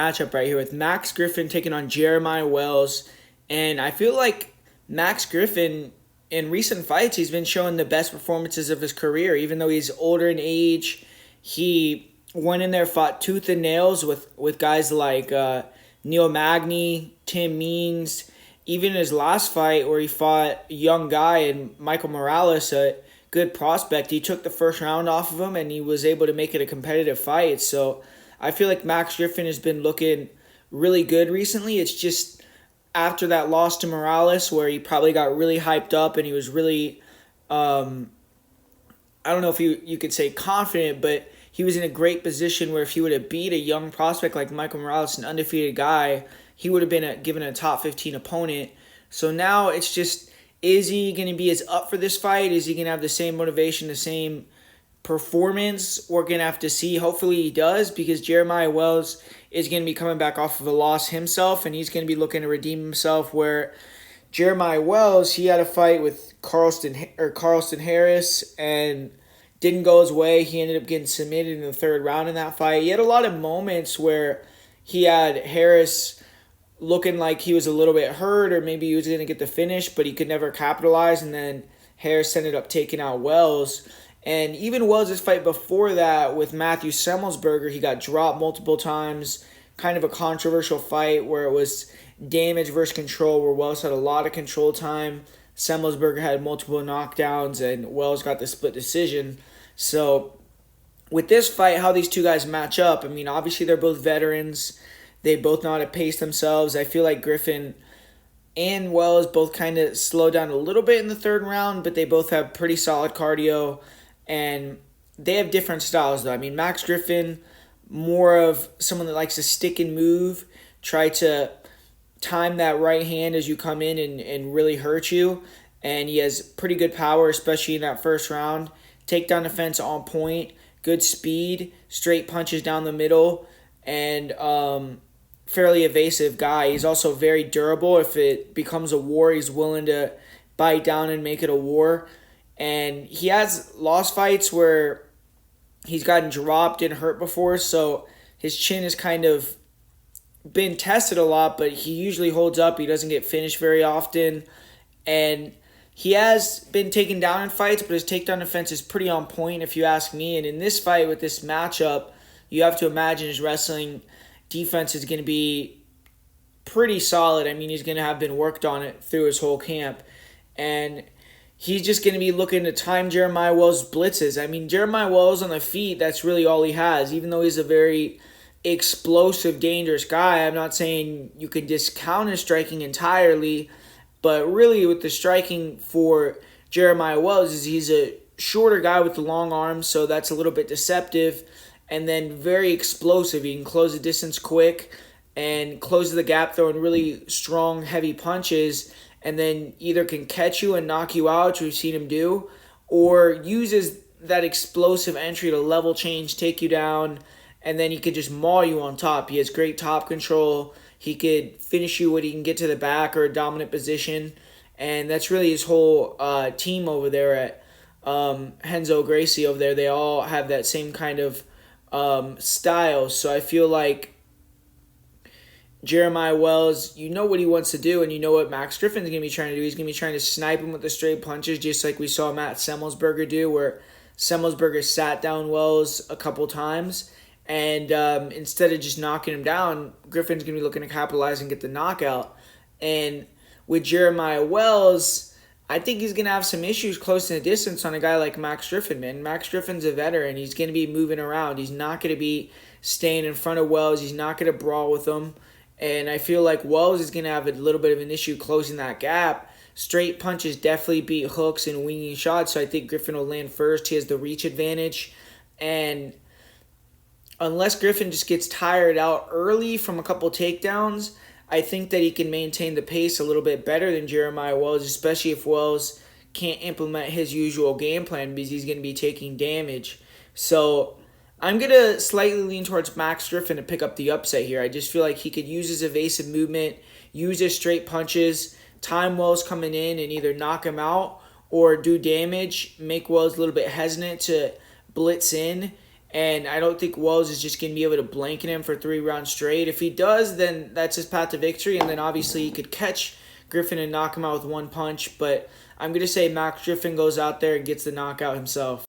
Matchup right here with Max Griffin taking on Jeremiah Wells. And I feel like Max Griffin, in recent fights, he's been showing the best performances of his career. Even though he's older in age, he went in there, fought tooth and nails with guys like Neil Magny, Tim Means. Even his last fight where he fought a young guy and Michael Morales, a good prospect, he took the first round off of him and he was able to make it a competitive fight. So I feel like Max Griffin has been looking really good recently. It's just after that loss to Morales where he probably got really hyped up and he was really, I don't know if you could say confident, but he was in a great position where if he would have beat a young prospect like Michael Morales, an undefeated guy, he would have been given a top 15 opponent. So now it's just, is he going to be as up for this fight? Is he going to have the same motivation, the same performance? We're going to have to see. Hopefully he does, because Jeremiah Wells is going to be coming back off of a loss himself, and he's going to be looking to redeem himself, where Jeremiah Wells, he had a fight with Carlston Harris and didn't go his way. He ended up getting submitted in the third round in that fight. He had a lot of moments where he had Harris looking like he was a little bit hurt or maybe he was going to get the finish, but he could never capitalize, and then Harris ended up taking out Wells. And even Wells' fight before that with Matthew Semmelsberger, he got dropped multiple times. Kind of a controversial fight where it was damage versus control, where Wells had a lot of control time. Semmelsberger had multiple knockdowns, and Wells got the split decision. So with this fight, how these two guys match up, I mean, obviously they're both veterans. They both know how to pace themselves. I feel like Griffin and Wells both kind of slowed down a little bit in the third round, but they both have pretty solid cardio. And they have different styles, though. I mean, Max Griffin, more of someone that likes to stick and move, try to time that right hand as you come in and really hurt you. And he has pretty good power, especially in that first round. Takedown defense on point, good speed, straight punches down the middle, and fairly evasive guy. He's also very durable. If it becomes a war, he's willing to bite down and make it a war. And he has lost fights where he's gotten dropped and hurt before, so his chin has kind of been tested a lot, but he usually holds up. He doesn't get finished very often. And he has been taken down in fights, but his takedown defense is pretty on point if you ask me. And in this fight with this matchup, you have to imagine his wrestling defense is going to be pretty solid. I mean, he's going to have been worked on it through his whole camp. And he's just going to be looking to time Jeremiah Wells' blitzes. I mean, Jeremiah Wells on the feet, that's really all he has. Even though he's a very explosive, dangerous guy, I'm not saying you can discount his striking entirely, but really with the striking for Jeremiah Wells is he's a shorter guy with the long arms, so that's a little bit deceptive, and then very explosive. He can close the distance quick and close the gap throwing really strong, heavy punches, and then either can catch you and knock you out, which we've seen him do, or uses that explosive entry to level change, take you down, and then he could just maul you on top. He has great top control. He could finish you when he can get to the back or a dominant position, and that's really his whole team over there at Renzo Gracie over there. They all have that same kind of style, so I feel like Jeremiah Wells, you know what he wants to do, and you know what Max Griffin's going to be trying to do. He's going to be trying to snipe him with the straight punches, just like we saw Matt Semmelsberger do, where Semmelsberger sat down Wells a couple times, and instead of just knocking him down, Griffin's going to be looking to capitalize and get the knockout. And with Jeremiah Wells, I think he's going to have some issues close in the distance on a guy like Max Griffin, man. Max Griffin's a veteran. He's going to be moving around. He's not going to be staying in front of Wells. He's not going to brawl with him. And I feel like Wells is going to have a little bit of an issue closing that gap. Straight punches definitely beat hooks and winging shots, so I think Griffin will land first. He has the reach advantage. And unless Griffin just gets tired out early from a couple takedowns, I think that he can maintain the pace a little bit better than Jeremiah Wells, especially if Wells can't implement his usual game plan because he's going to be taking damage. So I'm going to slightly lean towards Max Griffin to pick up the upset here. I just feel like he could use his evasive movement, use his straight punches, time Wells coming in and either knock him out or do damage, make Wells a little bit hesitant to blitz in, And I don't think Wells is just going to be able to blanket him for 3 rounds straight. If he does, then that's his path to victory. And then obviously he could catch Griffin and knock him out with one punch. But I'm going to say Max Griffin goes out there and gets the knockout himself.